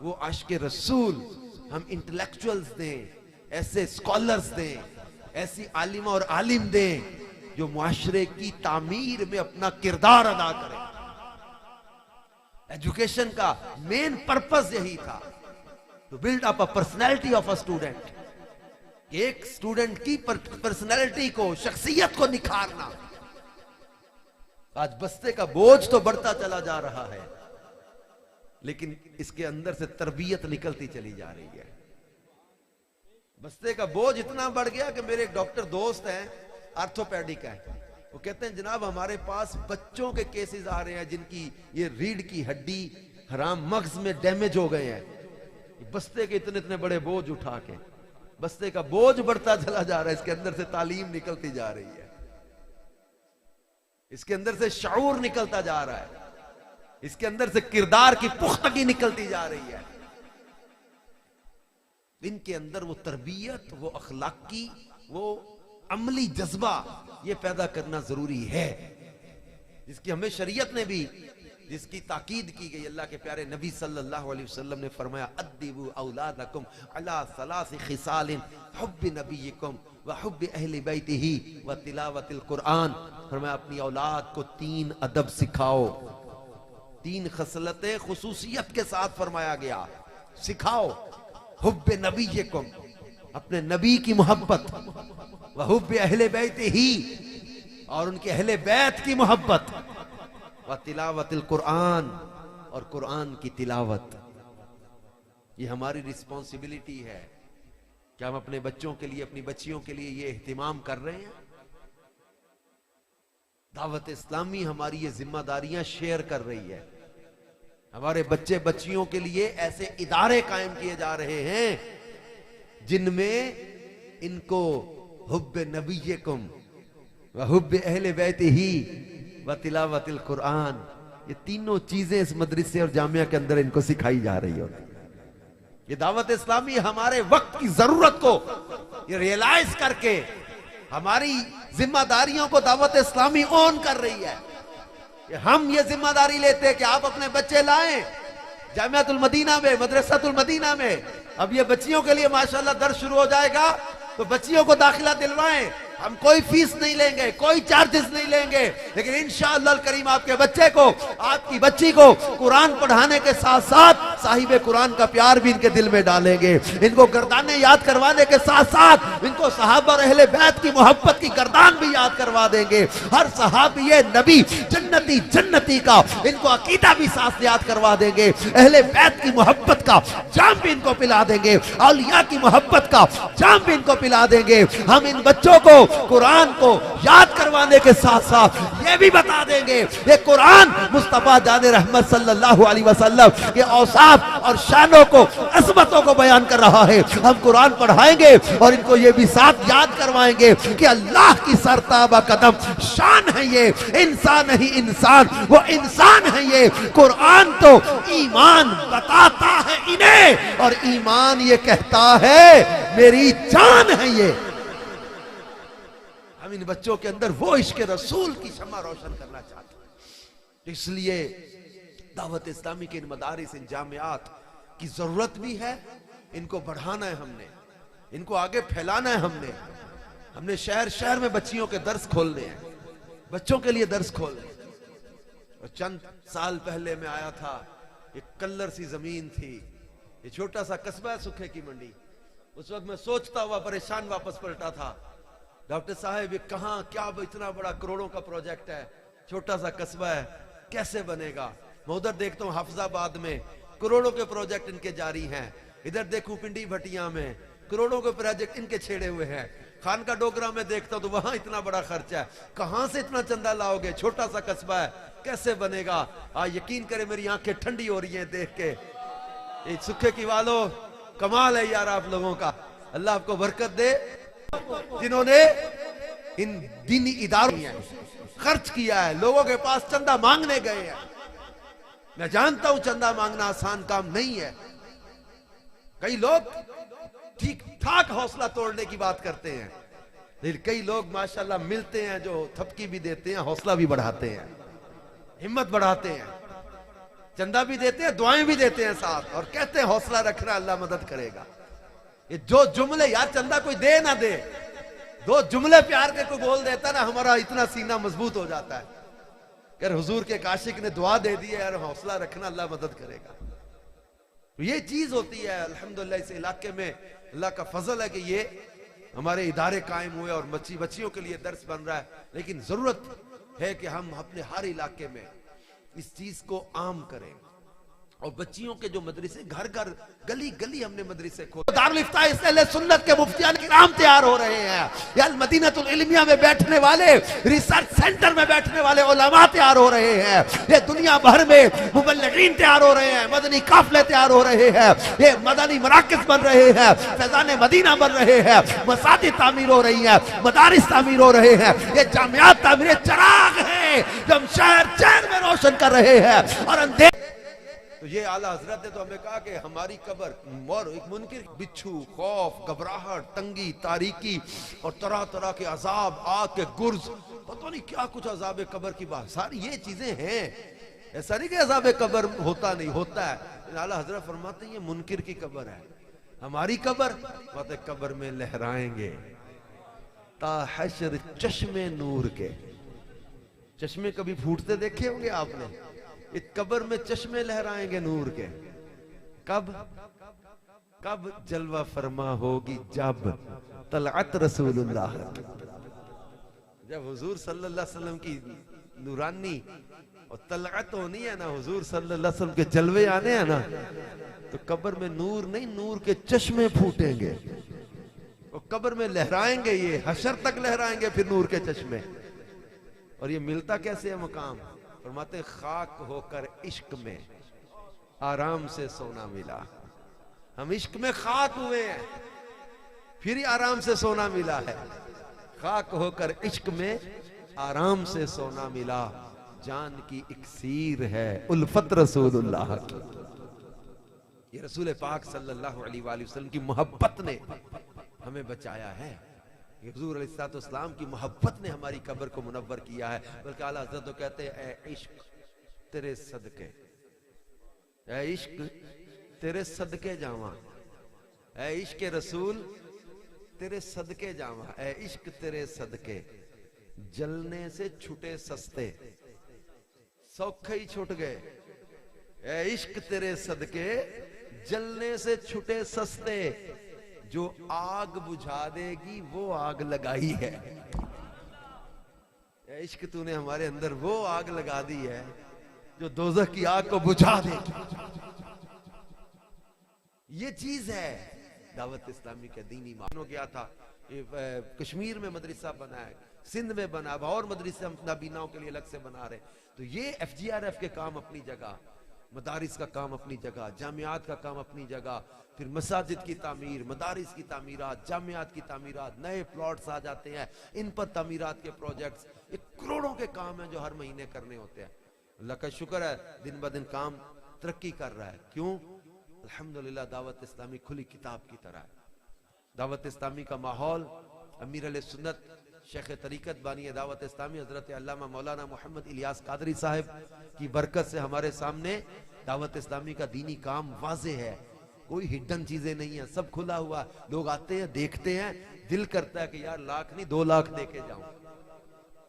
वो आशिक़ रसूल, हम इंटेलेक्चुअल्स दें, ऐसे स्कॉलर्स दें, ऐसी आलिमा और आलिम दें जो मुआशरे की तामीर में अपना किरदार अदा करे। एजुकेशन का मेन पर्पस यही था, to build up a personality of a student. एक स्टूडेंट की पर्सनैलिटी को, शख्सियत को निखारना। आज बस्ते का बोझ तो बढ़ता चला जा रहा है, लेकिन इसके अंदर से तरबियत निकलती चली जा रही है। बस्ते का बोझ इतना बढ़ गया कि मेरे एक डॉक्टर दोस्त हैं, आर्थोपेडिक है, वो कहते हैं जनाब हमारे पास बच्चों के केसेस आ रहे हैं जिनकी ये रीढ़ की हड्डी, हराम मगज में डैमेज हो गए हैं, बस्ते के इतने इतने बड़े बोझ उठा के। बस्ते का बोझ बढ़ता चला जा रहा है, इसके अंदर से तालीम निकलती जा रही है, इसके अंदर से शऊर निकलता जा रहा है, इसके अंदर से किरदार की पुख्तगी निकलती जा रही है। इनके अंदर वो तरबियत, वो अखलाकी, वो अमली जज्बा ये पैदा करना जरूरी है, जिसकी हमें शरीयत ने भी, जिसकी ताकीद की गई। अल्लाह के प्यारे नबी सल्लल्लाहु अलैहि वसल्लम ने फरमाया, अद्दिबू औलादकुम अला सलासी खिसालिन हुब्बि नबियिकुम व हुब्बि अहली बैतिही व तिलावतिल कुरान। फरमाया अपनी औलाद को 3 अदब सिखाओ, 3 खसलतें खुसूसियत के साथ फरमाया गया, सिखाओ। हुब्बे नबिय्यकुम, अपने नबी की मोहब्बत, व हुब्बे अहले बैतिही, और उनके अहले बैत की मोहब्बत, व तिलावतिल कुरान, और कुरान की तिलावत। ये हमारी रिस्पॉन्सिबिलिटी है। क्या हम अपने बच्चों के लिए, अपनी बच्चियों के लिए ये एहतिमाम कर रहे हैं? दावत इस्लामी हमारी ये जिम्मेदारियां शेयर कर रही है। हमारे बच्चे बच्चियों के लिए ऐसे इदारे कायम किए जा रहे हैं जिनमें इनको हुब्बे नबिय्यकुम व हुब्बे अहले बैतिही व तिलावतिल कुरान, ये तीनों चीजें इस मदरसे और जामिया के अंदर इनको सिखाई जा रही होती। ये दावत इस्लामी हमारे वक्त की जरूरत को ये रियलाइज करके हमारी जिम्मेदारियों को दावत इस्लामी ऑन कर रही है। हम ये जिम्मेदारी लेते हैं कि आप अपने बच्चे लाएं जामियातुल मदीना में, मदरसातुल मदीना में। अब ये बच्चियों के लिए माशाल्लाह दर्स शुरू हो जाएगा, तो बच्चियों को दाखिला दिलवाएं। हम कोई फीस नहीं लेंगे, कोई चार्जेस नहीं लेंगे, लेकिन इंशाअल्लाह करीम आपके बच्चे को, आपकी बच्ची को कुरान पढ़ाने के साथ साथ साहिबे कुरान का प्यार भी इनके दिल में डालेंगे। इनको गर्दाने याद करवाने के साथ साथ इनको सहाबा और अहले बैत की मोहब्बत की गर्दान भी याद करवा देंगे। हर सहाबी नबी जन्नती जन्नती का इनको अकीदा भी साथ याद करवा देंगे। अहले बैत की मोहब्बत का जाम भी इनको पिला देंगे, औलिया की मोहब्बत का जाम भी इनको पिला देंगे। हम इन बच्चों को कुरान को याद करवाने के साथ साथ ये भी बता देंगे ये कुरान मुस्तफा जाने रहमत सल्लल्लाहु अलैहि वसल्लम के औसाफ और शानों को, अज़मतों को बयान कर रहा है। हम कुरान पढ़ाएंगे और इनको ये भी साथ याद करवाएंगे कि अल्लाह की सरताबा कदम शान है ये, इंसान नहीं इंसान, वो इंसान है ये। कुरान तो ईमान बताता है इन्हें, और ईमान ये कहता है मेरी जान है ये। हम इन बच्चों के अंदर वो इश्क रसूल की शम्मा रोशन करना चाहते हैं। इसलिए दावत इस्लामी के इन मदारिस, इन जामियात की जरूरत भी है। इनको बढ़ाना है हमने, इनको आगे फैलाना है हमने शहर शहर में बच्चियों के दर्स खोलने हैं, बच्चों के लिए दर्स खोलने। और चंद साल पहले मैं आया था, एक कल्लर सी जमीन थी, ये छोटा सा कस्बा है सुखे की मंडी। उस वक्त मैं सोचता हुआ परेशान वापस पलटा था, डॉक्टर साहब ये कहाँ, क्या इतना बड़ा करोड़ों का प्रोजेक्ट है, छोटा सा कस्बा है, कैसे बनेगा। मैं उधर देखता हूँ हाफिजाबाद में करोड़ों के प्रोजेक्ट इनके जारी हैं, इधर देखूं पिंडी भटिया में करोड़ों के प्रोजेक्ट इनके छेड़े हुए हैं, खानका डोगरा में देखता हूं तो वहां इतना बड़ा खर्चा है, कहां से इतना चंदा लाओगे, छोटा सा कस्बा है, कैसे बनेगा। यकीन करे मेरी आंखें ठंडी हो रही हैं देख के। ये सुखे की वालों कमाल है यार आप लोगों का, अल्लाह आपको बरकत दे जिन्होंने इन दीनी इदारों में खर्च किया है, लोगों के पास चंदा मांगने गए हैं। मैं जानता हूं चंदा मांगना आसान काम नहीं है, कई लोग ठीक ठाक हौसला तोड़ने की बात करते हैं, लेकिन कई लोग माशाल्लाह मिलते हैं जो थपकी भी देते हैं, हौसला भी बढ़ाते हैं, हिम्मत बढ़ाते हैं, चंदा भी देते हैं, दुआएं भी देते हैं साथ, और कहते हैं हौसला रखना अल्लाह मदद करेगा। ये जो जुमले यार, चंदा कोई दे ना दे, दो जुमले प्यार के कोई बोल देता ना, हमारा इतना सीना मजबूत हो जाता है। यार हुजूर के काशिक ने दुआ दे दी है, यार हौसला रखना, अल्लाह मदद करेगा। ये चीज होती है। अल्हम्दुलिल्लाह इस इलाके में अल्लाह का फजल है कि ये हमारे इदारे कायम हुए और बच्चियों के लिए दर्स बन रहा है। लेकिन जरूरत है कि हम अपने हर इलाके में इस चीज को आम करें और बच्चियों के जो मदरसे घर घर गली गली हमने मदरसे खोले। दारुल इफ्ता अहले सुन्नत के मुफ्तियान किराम तैयार हो रहे हैं। यार मदीनतुल इल्मिया में बैठने वाले, रिसर्च सेंटर में बैठने वाले उलमा तैयार हो रहे हैं। ये दुनिया भर में मुबल्लिगीन तैयार हो रहे हैं, मदनी काफले तैयार हो रहे हैं, ये मदनी मराकिज बन रहे हैं, फैजान मदीना बन रहे हैं, मसाजिद तामीर हो रही है, मदारिस तामीर हो रहे हैं, ये जामियात तामीर चिराग है जो हम शहर शहर में रोशन कर रहे हैं। और अंधेरे तो ये आला हजरत ने तो हमें कहा कि हमारी कब्र और एक मुनकिर बिच्छू, खौफ, घबराहट, तंगी, तारीकी और तरह तरह के अजाब, आग के गुर्ज, पता नहीं क्या कुछ अजाब कब्र की बात, सारी ये चीजें हैं। ऐसा नहीं कि अजाब कब्र होता नहीं, होता है। आला हजरत फरमाते हैं ये मुनकिर की कब्र है। हमारी कब्र बात कब्र में लहराएंगे ताहशर चश्मे नूर के। चश्मे कभी फूटते देखे होंगे आपने? इस कब्र में चश्मे लहराएंगे नूर के। कब कब जलवा फरमा होगी? जब तलअत रसूलुल्लाह, जब हुजूर सल्लल्लाहु अलैहि वसल्लम की नूरानी और तलअत होनी है ना, हुजूर सल्लल्लाहु अलैहि वसल्लम के जलवे आने हैं ना, तो कब्र में नूर नहीं, नूर के चश्मे फूटेंगे और कब्र में लहराएंगे, ये हशर तक लहराएंगे फिर नूर के चश्मे। और ये मिलता कैसे है मकाम? फरमाते खाक होकर इश्क में आराम से सोना मिला। हम इश्क में खाक हुए हैं, फिर ही आराम से सोना मिला है। खाक होकर इश्क में आराम से सोना मिला, जान की इक्सीर है उल्फत रसूलुल्लाह की। ये रसूल पाक सल्लल्लाहु अलैहि वसल्लम की मोहब्बत ने हमें बचाया है। हुजूर अलैहिस्सलाम की मोहब्बत ने हमारी कब्र को मुनव्वर किया है। बल्कि आला हज़रत तो कहते हैं ए इश्क तेरे सदके, ए इश्क तेरे सदके जावा, ए इश्क रसूल तेरे सदके जावा, ए इश्क तेरे सदके जलने से छुटे सस्ते, सौखे ही छुट गए। ए इश्क तेरे सदके जलने से छुटे सस्ते, जो आग बुझा देगी वो आग लगाई है। इश्क तूने हमारे अंदर वो आग लगा दी है जो दोज़ख की आग को बुझा देगी। ये चीज है दावत इस्लामी के दीनी मान हो गया था। कश्मीर में मदरसा बना है, सिंध में बना, और मदरसे हम नाबीनाओं के लिए अलग से बना रहे। तो ये FGRF के काम अपनी जगह, मदारिस का काम अपनी जगह, जामियात का काम अपनी जगह, फिर मसाजिद की तामीर, मदारिस की तामीरात, जामियात की तामीरात, नए प्लॉट्स आ जाते हैं, इन पर तामीरात के प्रोजेक्ट्स, ये करोड़ों के काम हैं जो हर महीने करने होते हैं। अल्लाह का शुक्र है दिन ब दिन काम तरक्की कर रहा है। क्यों? अल्हम्दुलिल्लाह दावत इस्लामी खुली किताब की तरह है। दावत इस्लामी का माहौल, अमीर अहले सुन्नत शेख तरीकत बानी दावत इस्लामी हजरत अल्लामा मौलाना मोहम्मद इलियास कादरी साहब की बरकत से हमारे सामने दावत इस्लामी का दीनी काम वाजे है। कोई हिडन चीजें नहीं है, सब खुला हुआ। लोग आते हैं, देखते हैं, दिल करता है कि यार लाख नहीं 2 लाख देके जाऊं।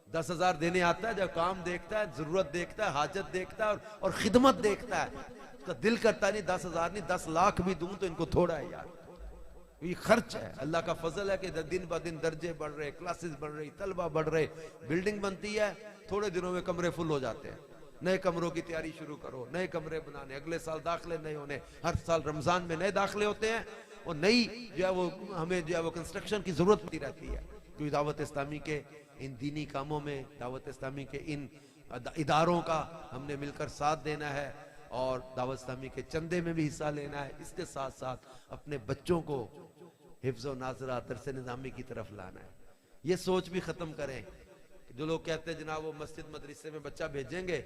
10,000 देने आता है, जब काम देखता है, जरूरत देखता है, हाजत देखता है और खिदमत देखता है, उसका दिल करता नहीं 10,000 नहीं 10 लाख भी दूं तो इनको थोड़ा है यार। ये खर्च है, अल्लाह का फजल है कि दिन ब दिन दर्जे बढ़ रहे, क्लासेस बढ़ रही, तलबा बढ़ रहे, बिल्डिंग बनती है, थोड़े दिनों में कमरे फुल हो जाते हैं। नए कमरों की तैयारी शुरू करो, नए कमरे बनाने, अगले साल दाखिले नए होने, हर साल रमजान में नए दाखिले होते हैं और नई जो है वो हमें जो है वो कंस्ट्रक्शन की जरूरत होती रहती है। क्योंकि दावत इस्लामी के इन दीनी कामों में, दावत इस्लामी के इन इदारों का हमने मिलकर साथ देना है और दावत इस्लामी के चंदे में भी हिस्सा लेना है। इसके साथ साथ अपने बच्चों को हिफ्ज़ व नाज़रा दरस निज़ामी की तरफ लाना है। ये सोच भी खत्म करें। जो लोग कहते हैं जनाब वो मस्जिद मदरसे में बच्चा भेजेंगे,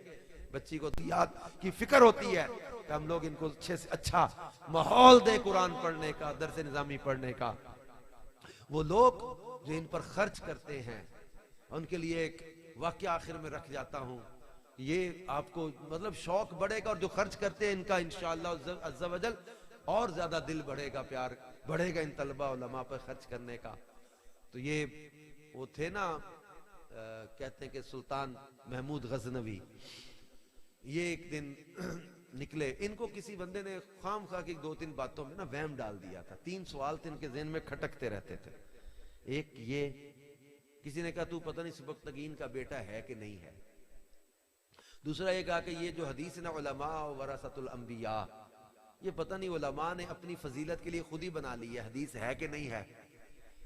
बच्ची को याद की फिक्र होती है कि हम लोग इनको अच्छे से अच्छा माहौल दे कुरान पढ़ने का, दरस निज़ामी पढ़ने का। वो लोग जो इन पर खर्च करते हैं उनके लिए एक वाक़या आखिर में रख जाता हूँ। ये आपको मतलब शौक बढ़ेगा और जो खर्च करते हैं इनका इंशाअल्लाह अज़्ज़ा वजल और ज्यादा दिल बढ़ेगा, प्यार बढ़ेगा इन तलबा उलमा पर खर्च करने का। तो ये वो थे ना, कहते हैं कि सुल्तान महमूद गजनवी, ये एक दिन निकले, इनको किसी बंदे ने खाम खा की 2-3 बातों में ना वहम डाल दिया था। 3 सवाल थे इनके ज़हन में खटकते रहते थे। एक ये, किसी ने कहा तू पता नहीं सुबक्तगीन का बेटा है कि नहीं है। दूसरा ये कहा कि ये जो हदीस है ना, उलमा वरसतुल अंबिया, ये पता नहीं उलमा ने अपनी फजीलत के लिए खुद ही बना ली है, हदीस है कि नहीं है।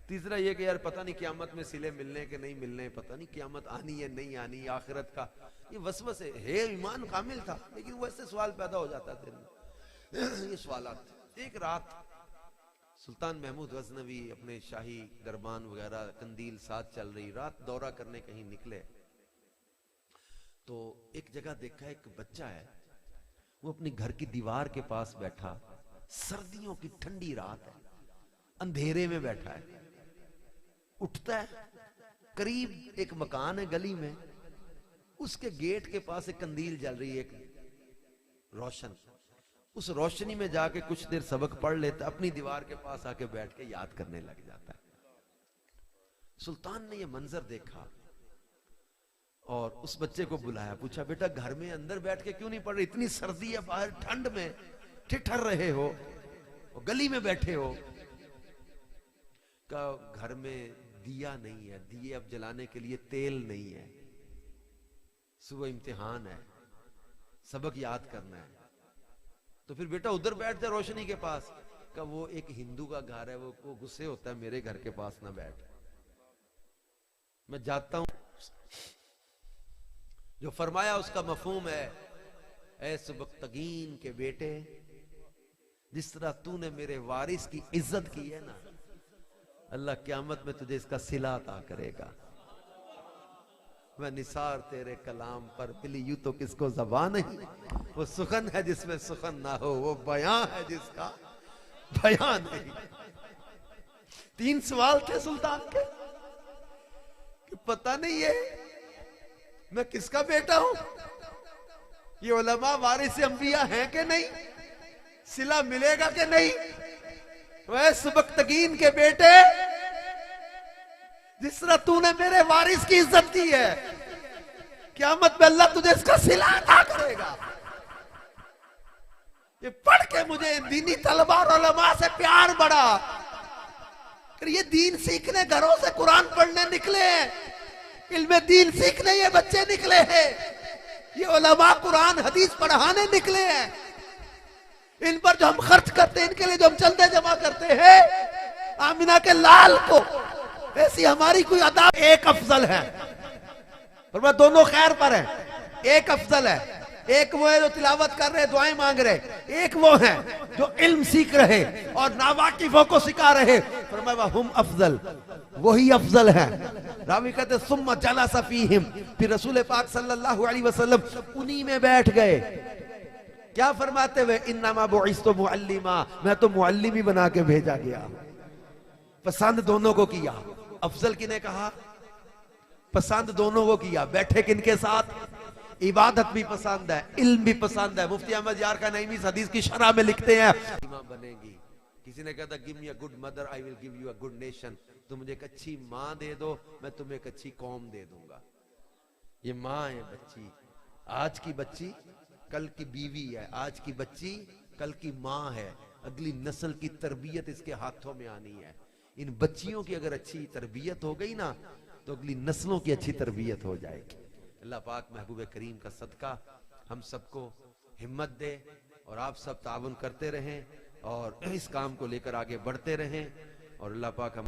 तीसरा ये कि यार पता नहीं क़यामत में सिले मिलने के नहीं मिलने, पता नहीं क़यामत आनी है नहीं आनी, आखिरत का ये वसवसे है। ईमान कामिल था लेकिन वैसे सवाल पैदा हो जाता था। ये सवालात। एक रात सुल्तान महमूद गजनवी अपने शाही दरबान वगैरह, कंदील साथ चल रही, रात दौरा करने कहीं निकले तो एक जगह देखा एक बच्चा है, वो अपनी घर की दीवार के पास बैठा, सर्दियों की ठंडी रात है, अंधेरे में बैठा है। उठता है, करीब एक मकान है गली में, उसके गेट के पास एक कंदील जल रही है, एक रोशन, उस रोशनी में जाके कुछ देर सबक पढ़ लेता, अपनी दीवार के पास आके बैठ के याद करने लग जाता है। सुल्तान ने यह मंजर देखा और उस बच्चे को बुलाया, पूछा बेटा घर में अंदर बैठ के क्यों नहीं पढ़ रहे, इतनी सर्दी है बाहर, ठंड में ठिठर रहे हो और गली में बैठे हो। का घर में दिया नहीं है, दिए अब जलाने के लिए तेल नहीं है, सुबह इम्तिहान है, सबक याद करना है, तो फिर बेटा उधर बैठ जा रोशनी के पास। का वो एक हिंदू का घर है, वो गुस्से होता है मेरे घर के पास ना बैठ, मैं जाता हूं। जो फरमाया उसका मफहूम है, ऐ सुबक्तगीन के बेटे, जिस तरह तूने मेरे वारिस की इज्जत की है ना, अल्लाह क़यामत में तुझे इसका सिला अता करेगा। मैं निसार तेरे कलाम पर मिली, यूं तो किसको ज़बान नहीं, वो सुखन है जिसमें सुखन ना हो, वो बयां है जिसका बयां नहीं। 3 सवाल थे सुल्तान के कि पता नहीं है मैं किसका बेटा हूं, ये उलमा वारिस अंबिया हैं कि नहीं, सिला मिलेगा कि नहीं। वह सुबक्तगीन के बेटे, जिस तरह तूने मेरे वारिस की इज्जत की है, क़यामत में अल्लाह तुझे इसका सिला अता करेगा। ये पढ़ के मुझे दीनी तलबा और उलमा से प्यार बढ़ा। ये दीन सीखने घरों से कुरान पढ़ने निकले हैं, इल्मे दीन सीखने ये बच्चे निकले हैं, ये उलमा कुरान हदीस पढ़ाने निकले हैं। इन पर जो हम खर्च करते हैं, इनके लिए जो हम चंदे जमा करते हैं, आमिना के लाल को, ऐसी हमारी कोई अदा। एक अफजल है और मैं दोनों खैर पर है। एक अफजल है, एक वो है जो तिलावत कर रहे, दुआएं मांग रहे, एक वो है जो इल्म सीख रहे और नावाकिफों को सिखा रहे। फरमाया हम अफजल, वही अफजल है। रावी कहते सुम्मा जलसा फीहिम, फिर रसूल पाक सल्लल्लाहु अलैहि वसल्लम उन्हीं में बैठ गए। क्या फरमाते हुए, इन्नमा बुइस्तु मुअल्लिमा, मैं तो मुअल्लिम ही बना के भेजा गया। पसंद दोनों को किया। अफजल किने कहा, पसंद दोनों को किया। बैठे किनके साथ, इबादत भी पसंद है, इल्म भी पसंद है। मुफ्ती अहमद यार का नईमी हदीस की शरह में लिखते हैं, बनेगी। किसी ने कहा था give me a good mother I will give you a good nation, तुम मुझे एक अच्छी माँ दे दो, मैं तुम्हें एक अच्छी कौम दे दूंगा। ये माँ है बच्ची, आज की बच्ची कल की बीवी है, आज की बच्ची कल की माँ है। अगली नस्ल की तरबियत इसके हाथों में आनी है। इन बच्चियों की अगर अच्छी तरबियत हो गई ना, तो अगली नस्लों की अच्छी तरबियत हो जाएगी। अल्लाह पाक महबूब करीम का सदका हम सबको हिम्मत दे और आप सब ताउन करते रहें और इस काम को लेकर आगे बढ़ते रहें। और अल्लाह पाक हम